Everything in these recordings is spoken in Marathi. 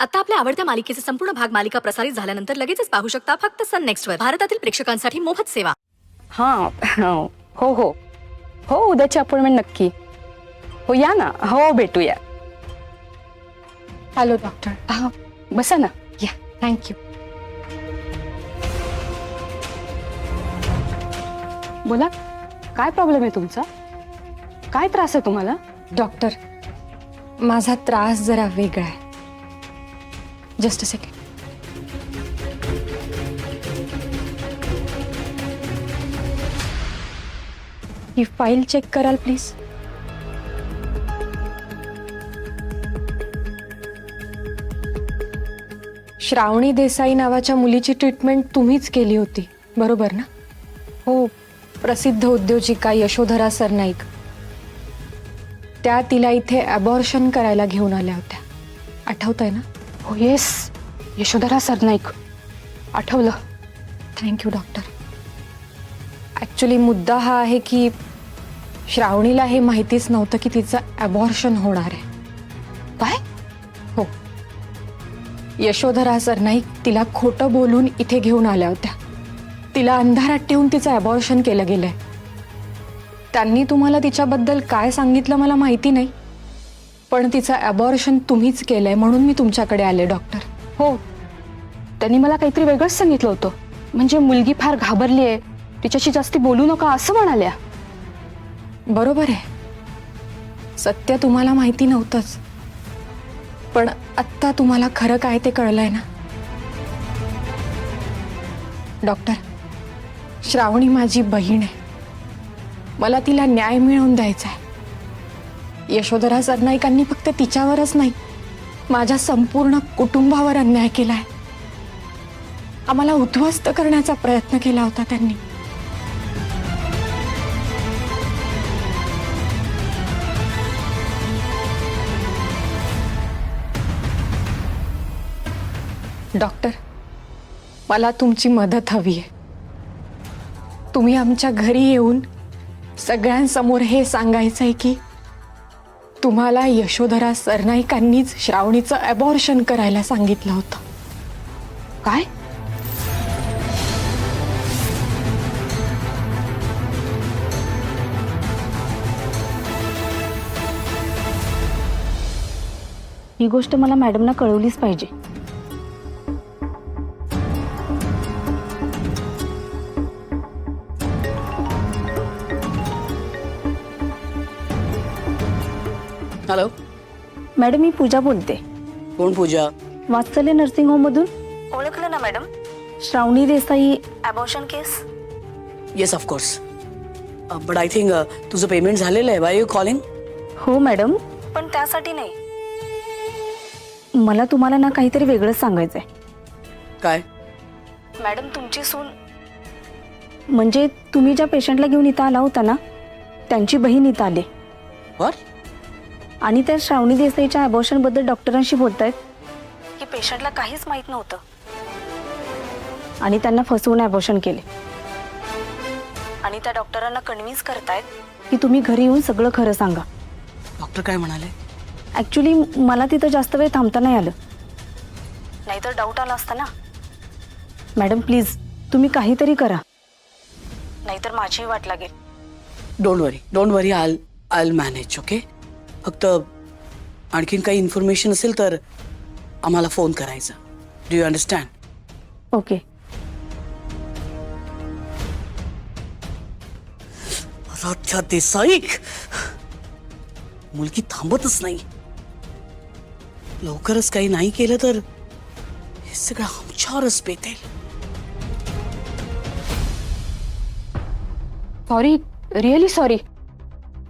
आता आपल्या आवडत्या मालिकेचे संपूर्ण भाग मालिका प्रसारित झाल्यानंतर लगेचच पाहू शकता फक्त सन नेक्स्टवर. भारतातील प्रेक्षकांसाठी मोफत सेवा. हां हो हो हो उद्याची अपॉइंटमेंट नक्की. हो या ना, हो भेटूया. Hello doctor. हां बसा ना, या. थँक्यू. बोला, काय प्रॉब्लेम आहे तुमचा? काय त्रास आहे तुम्हाला? डॉक्टर, माझा त्रास जरा वेगळा आहे. Just a second. ही फाईल चेक कराल प्लीज? श्रावणी देसाई नावाच्या मुलीची ट्रीटमेंट तुम्हीच केली होती, बरोबर ना? हो, प्रसिद्ध उद्योजिका यशोधरा सरनाईक. त्या तिला इथे अबॉर्शन करायला घेऊन आल्या होत्या, आठवतंय ना? हो येस, यशोधरा सरनाईक, आठवलं. Thank you doctor. ॲक्च्युली मुद्दा हा आहे की श्रावणीला हे माहितीच नव्हतं की तिचं अबॉर्शन होणार आहे. काय? हो, यशोधरा सरनाईक तिला खोटं बोलून इथे घेऊन आल्या होत्या. तिला अंधारात ठेवून तिचं अबॉर्शन केलं गेलंय. त्यांनी तुम्हाला तिच्याबद्दल काय सांगितलं मला माहिती नाही, पण तिचं अबॉर्शन तुम्हीच केलंय म्हणून मी तुमच्याकडे आले डॉक्टर. हो, त्यांनी मला काहीतरी वेगळंच सांगितलं होतं. म्हणजे मुलगी फार घाबरली आहे, तिच्याशी जास्ती बोलू नका असं म्हणाल्या. बरोबर आहे, सत्य तुम्हाला माहिती नव्हतंच, पण आत्ता तुम्हाला खरं काय ते कळलंय ना डॉक्टर. श्रावणी माझी बहीण आहे, मला तिला न्याय मिळवून द्यायचा आहे. यशोधरा सरनाईकांनी फक्त तिच्यावरच नाही, माझ्या संपूर्ण कुटुंबावर अन्याय केलाय. आम्हाला उद्ध्वस्त करण्याचा प्रयत्न केला होता त्यांनी. डॉक्टर, मला तुमची मदत हवी आहे. तुम्ही आमच्या घरी येऊन सगळ्यांसमोर हे सांगायचं आहे की तुम्हाला यशोधरा सरनाईकांनीच श्रावणीचं अबॉर्शन करायला सांगितलं होतं. काय? ही गोष्ट मला मॅडमना कळवलीच पाहिजे. हॅलो मॅडम, मी पूजा बोलते. कोण पूजा? वात्सल्य नर्सिंग होम मधून. ओळखलं ना madam? Shravani Desai abortion case. Yes of course, but I think तुझं पेमेंट झालेलं आहे. Y you calling? हो मॅडम, पण त्यासाठी नाही. मला तुम्हाला ना काहीतरी वेगळंच सांगायचंय. काय? मॅडम, तुमची सून, म्हणजे तुम्ही ज्या पेशंटला घेऊन इथं आला होता ना, त्यांची बहीण इथं आली. वर आणि त्या श्रावणी देसाईच्या अबॉर्शन बद्दल डॉक्टरांशी बोलतायत की पेशंटला काहीच माहित नव्हतं आणि त्यांना फसवून अबॉर्शन केले. आणि त्या डॉक्टरांना कन्व्हिन्स करतायत की तुम्ही घरी येऊन सगळं खरं सांगा. डॉक्टर काय म्हणाले? ॲक्च्युली मला तिथं जास्त वेळ थांबता नाही आलं, नाहीतर डाऊट आला असता ना. मॅडम प्लीज, तुम्ही काहीतरी करा, नाहीतर माझी वाट लागेल. Don't worry, I manage. Okay, फक्त आणखीन काही इन्फॉर्मेशन असेल तर आम्हाला फोन करायचा. Do you understand? Okay. Radha Desai, मुलगी थांबतच नाही. लवकरच काही नाही केलं तर हे सगळं आमच्यावरच बेतेल. Sorry, really sorry.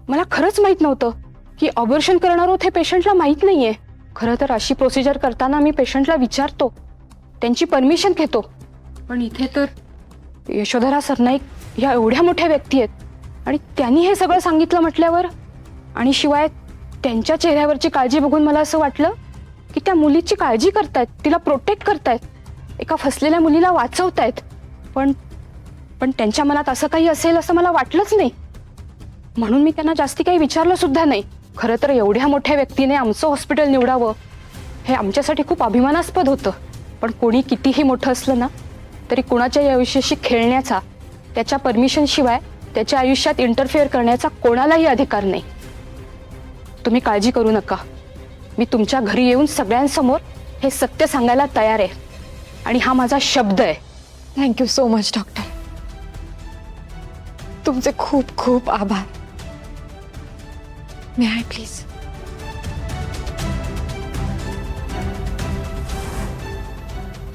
मला खरंच माहित नव्हतं की ऑपरेशन करणार आहोत हे पेशंटला माहित नाहीये. खरं तर अशी प्रोसिजर करताना मी पेशंटला विचारतो, त्यांची परमिशन घेतो. पण इथे तर यशोधरा सरनाईक ह्या एवढ्या मोठ्या व्यक्ती आहेत आणि त्यांनी हे सगळं सांगितलं म्हटल्यावर, आणि शिवाय त्यांच्या चेहऱ्यावरची काळजी बघून मला असं वाटलं की त्या मुलीची काळजी करतायत, तिला प्रोटेक्ट करतायत, एका फसलेल्या मुलीला वाचवतायत. पण त्यांच्या मनात असं काही असेल असं मला वाटलंच नाही. म्हणून मी त्यांना जास्ती काही विचारलं सुद्धा नाही. खरं तर एवढ्या मोठ्या व्यक्तीने आमचं हॉस्पिटल निवडावं हे आमच्यासाठी खूप अभिमानास्पद होतं. पण कोणी कितीही मोठं असलं ना तरी कुणाच्याही आयुष्याशी खेळण्याचा, त्याच्या परमिशन शिवाय त्याच्या आयुष्यात इंटरफेअर करण्याचा कोणालाही अधिकार नाही. तुम्ही काळजी करू नका. मी तुमच्या घरी येऊन सगळ्यांसमोर हे सत्य सांगायला तयार आहे आणि हा माझा शब्द आहे. Thank you so much doctor. तुमचे खूप खूप आभार. मे आय प्लीज?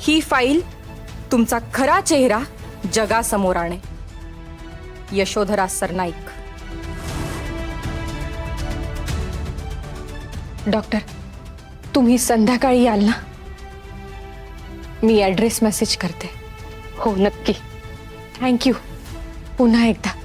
ही फाईल तुमचा खरा चेहरा जगासमोर आणे. यशोधरा सरनाईक. डॉक्टर, तुम्ही संध्याकाळी याल ना? मी ॲड्रेस मेसेज करते. हो नक्की. थँक्यू पुन्हा एकदा.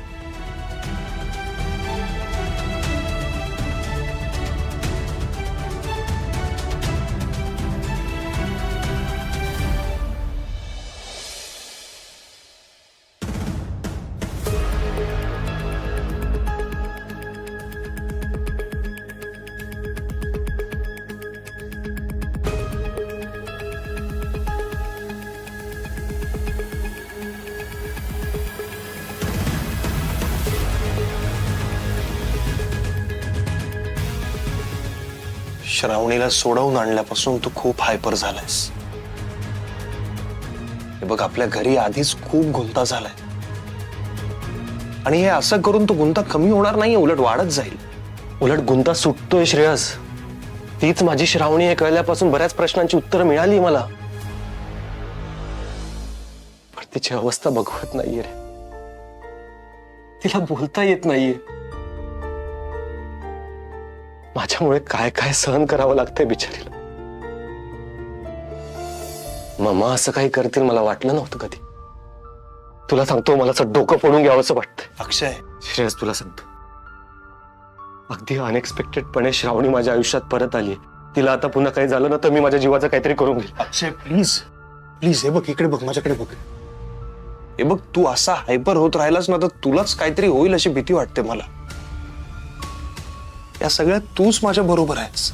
श्रावणीला सोडवून आणल्यापासून तू खूप हायपर झालायस. हे बघ, आपल्या घरी आधीच खूप गुंता झालाय आणि हे असं करून तो गुंता कमी होणार नाही, उलट वाढत जाईल. उलट गुंता सुटतोय श्रेयस. तीच माझी श्रावणी हे कळल्यापासून बऱ्याच प्रश्नांची उत्तरं मिळाली मला. पण तिची अवस्था बघवत नाहीये रे. तिला बोलता येत नाहीये. माझ्यामुळे काय काय सहन करावं लागतंय बिचारीला. मम्मा असं काही करतील मला वाटलं नव्हतं कधी. तुला सांगतो, मला असं डोकं फोडून घ्यावंसं वाटतंय. अक्षय, श्रेयस, तुला सांगतो, अगदी अनएक्सपेक्टेडपणे श्रावणी माझ्या आयुष्यात परत आली. तिला आता पुन्हा काही झालं ना तर मी माझ्या जीवाचं काहीतरी करून घेईल. अक्षय प्लीज प्लीज, हे बघ, इकडे बघ, माझ्याकडे बघ. हे बघ, तू असा हायपर होत राहिलास ना तर तुलाच काहीतरी होईल अशी भीती वाटते मला. या सगळ्यात तूच माझ्या बरोबर आहेस.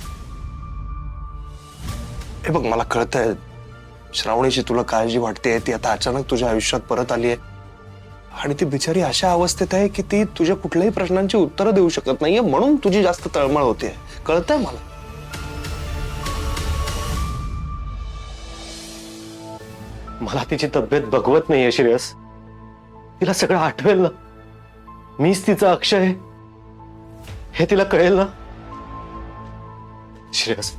हे बघ, मला कळतंय श्रावणीची तुला काळजी वाटते. ती आता अचानक तुझ्या आयुष्यात परत आली आहे आणि ती बिचारी अशा अवस्थेत आहे की ती तुझ्या कुठल्याही प्रश्नांची उत्तरं देऊ शकत नाहीये, म्हणून तुझी जास्त तळमळ होते. कळतंय मला. मला तिची तब्येत बघवत नाहीये श्रेयस. तिला सगळं आठवेल ना. मीच तिचा अक्षय आहे हे तिला कळेल ना. श्रेयस,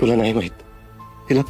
तुला नाही माहित, तिला